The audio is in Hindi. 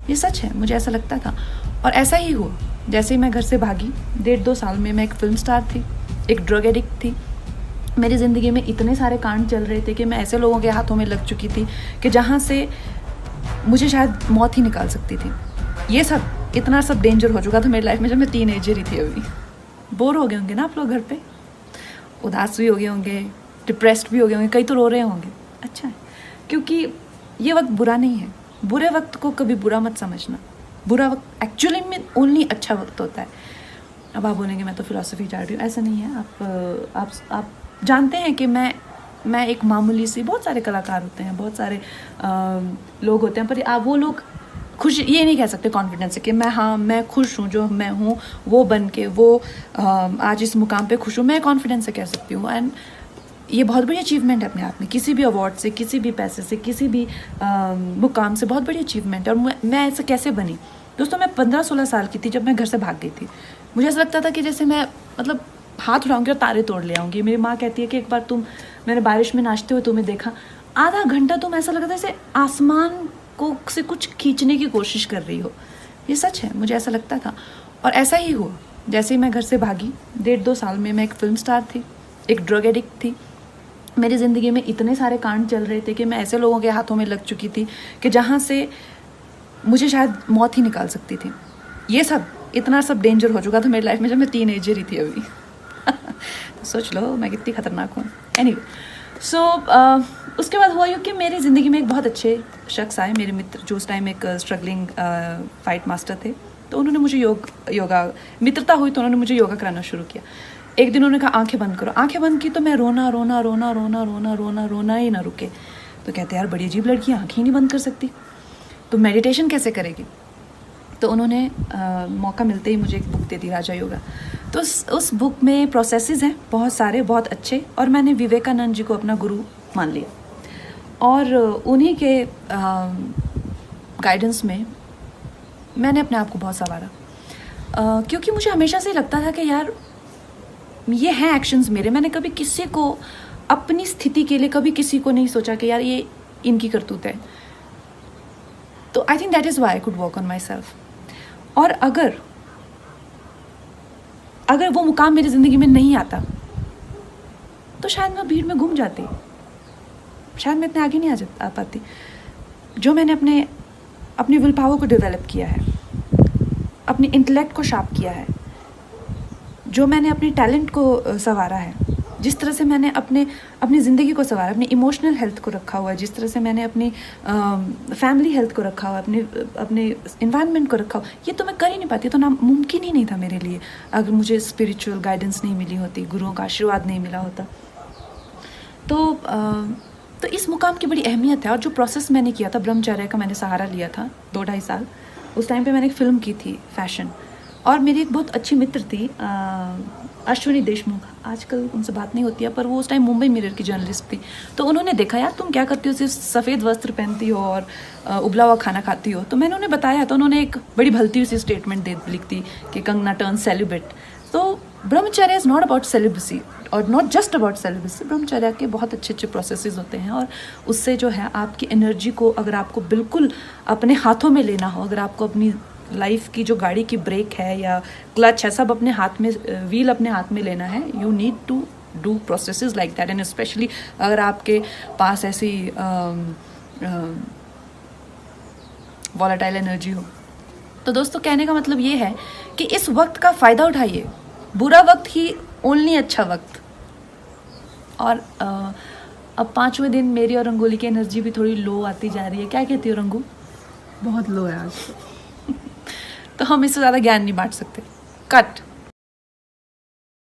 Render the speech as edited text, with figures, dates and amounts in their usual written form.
ये सच है, मुझे ऐसा लगता था और ऐसा ही हुआ। जैसे ही मैं घर से भागी, 1.5-2 साल में मैं एक फिल्म स्टार थी, एक ड्रग एडिक्ट थी। मेरी ज़िंदगी में इतने सारे कांड चल रहे थे कि मैं ऐसे लोगों के हाथों में लग चुकी थी कि जहाँ से मुझे शायद मौत ही निकाल सकती थी। ये सब इतना सब डेंजर हो चुका था मेरी लाइफ में जब मैं टीनेजर ही थी। अभी बोर हो गए होंगे ना आप लोग घर पे, उदास भी हो गए होंगे, डिप्रेस्ड भी हो गए होंगे, कई तो रो रहे होंगे। अच्छा है, क्योंकि ये वक्त बुरा नहीं है। बुरे वक्त को कभी बुरा मत समझना। बुरा वक्त एक्चुअली में ओनली अच्छा वक्त होता है। अब आप बोलेंगे मैं तो फिलॉसफी चाह रही हूँ, ऐसा नहीं है। आप जानते हैं कि मैं एक मामूली सी, बहुत सारे कलाकार होते हैं, बहुत सारे लोग होते हैं, पर आप वो लोग खुश ये नहीं कह सकते कॉन्फिडेंस से कि मैं खुश हूँ, जो मैं हूँ वो बन के वो आज इस मुकाम पे खुश हूँ। मैं कॉन्फिडेंस से कह सकती हूँ। एंड ये बहुत बड़ी अचीवमेंट है अपने आप में, किसी भी अवार्ड से, किसी भी पैसे से, किसी भी मुकाम से बहुत बड़ी अचीवमेंट है। और मैं ऐसा कैसे बनी दोस्तों? मैं 15-16 साल की थी जब मैं घर से भाग गई थी। मुझे ऐसा लगता था कि जैसे मैं मतलब हाथ उठाऊंगी और तारे तोड़ ले आऊँगी। मेरी माँ कहती है कि एक बार मैंने बारिश में नाचते हुए तुम्हें देखा, आधा घंटा तुम ऐसा लगा था जैसे आसमान को से कुछ खींचने की कोशिश कर रही हो। ये सच है, मुझे ऐसा लगता था और ऐसा ही हुआ। जैसे ही मैं घर से भागी, 1.5-2 साल में मैं एक फिल्म स्टार थी, एक ड्रग एडिक्ट थी। मेरी ज़िंदगी में इतने सारे कांड चल रहे थे कि मैं ऐसे लोगों के हाथों में लग चुकी थी कि जहाँ से मुझे शायद मौत ही निकाल सकती थी। ये सब इतना सब डेंजर हो चुका था मेरी लाइफ में जब मैं टीनेजर ही थी अभी। तो सोच लो मैं कितनी खतरनाक हूँ। एनीवे, सो उसके बाद हुआ यूँ कि मेरी ज़िंदगी में एक बहुत अच्छे शख्स आए, मेरे मित्र, जो उस टाइम एक स्ट्रगलिंग फाइट मास्टर थे। तो उन्होंने मुझे योगा मित्रता हुई तो उन्होंने मुझे योगा कराना शुरू किया। एक दिन उन्होंने कहा आंखें बंद करो। आंखें बंद की तो मैं रोना ही ना रुके। तो कहते यार बड़ी अजीब लड़की, आंखें ही नहीं बंद कर सकती, तो मेडिटेशन कैसे करेगी? तो उन्होंने मौका मिलते ही मुझे एक बुक दे दी, राजा योगा। तो उस बुक में प्रोसेसेस हैं बहुत सारे, बहुत अच्छे, और मैंने विवेकानंद जी को अपना गुरु मान लिया और उन्हीं के गाइडेंस में मैंने अपने आप को बहुत संवारा। क्योंकि मुझे हमेशा से लगता था कि यार ये हैं एक्शंस मेरे। मैंने कभी किसी को अपनी स्थिति के लिए कभी किसी को नहीं सोचा कि यार ये इनकी करतूत है। तो I think that is why I could work on my self. और अगर वो मुकाम मेरी ज़िंदगी में नहीं आता तो शायद मैं भीड़ में घूम जाती, शायद मैं इतने आगे नहीं आ पाती। जो मैंने अपनी विल पावर को डेवलप किया है, अपनी इंटेलेक्ट को शार्प किया है, जो मैंने अपने टैलेंट को संवारा है, जिस तरह से मैंने अपनी ज़िंदगी को संवारा, अपनी इमोशनल हेल्थ को रखा हुआ है, जिस तरह से मैंने अपनी फैमिली हेल्थ को रखा हुआ है, अपने इन्वायरमेंट को रखा हुआ, ये तो मैं कर ही नहीं पाती। तो ना मुमकिन ही नहीं था मेरे लिए अगर मुझे स्पिरिचुअल गाइडेंस नहीं मिली होती, गुरुओं का आशीर्वाद नहीं मिला होता। तो इस मुकाम की बड़ी अहमियत है। और जो प्रोसेस मैंने किया था, ब्रह्मचर्य का मैंने सहारा लिया था 2-2.5 साल। उस टाइम पे मैंने एक फ़िल्म की थी फैशन, और मेरी एक बहुत अच्छी मित्र थी अश्विनी देशमुख, आजकल उनसे बात नहीं होती है, पर वो उस टाइम मुंबई मिरर की जर्नलिस्ट थी। तो उन्होंने देखा यार तुम क्या करती हो, सिर्फ सफ़ेद वस्त्र पहनती हो और उबला हुआ खाना खाती हो। तो मैंने उन्हें बताया, तो उन्होंने एक बड़ी भलती सी स्टेटमेंट लिख दी कि कंगना टर्न सेलिब्रेट। तो ब्रह्मचर्य इज़ नॉट अबाउट सेलिब्रेसी और नॉट जस्ट अबाउट सेलिब्रेसी। ब्रह्मचर्य के बहुत अच्छे प्रोसेसेस होते हैं, और उससे जो है आपकी एनर्जी को, अगर आपको बिल्कुल अपने हाथों में लेना हो, अगर आपको अपनी लाइफ की जो गाड़ी की ब्रेक है या क्लच है, सब अपने हाथ में, व्हील अपने हाथ में लेना है, you need to do processes like that. And specially अगर आपके पास ऐसी वॉलेटाइल एनर्जी हो। तो दोस्तों कहने का मतलब ये है कि इस वक्त का फ़ायदा उठाइए, बुरा वक्त ही ओनली अच्छा वक्त। और अब 5वें दिन मेरी और रंगोली की एनर्जी भी थोड़ी लो आती जा रही है। क्या कहती हो रंगू? बहुत लो है आज। तो हम इससे ज़्यादा ज्ञान नहीं बांट सकते। कट।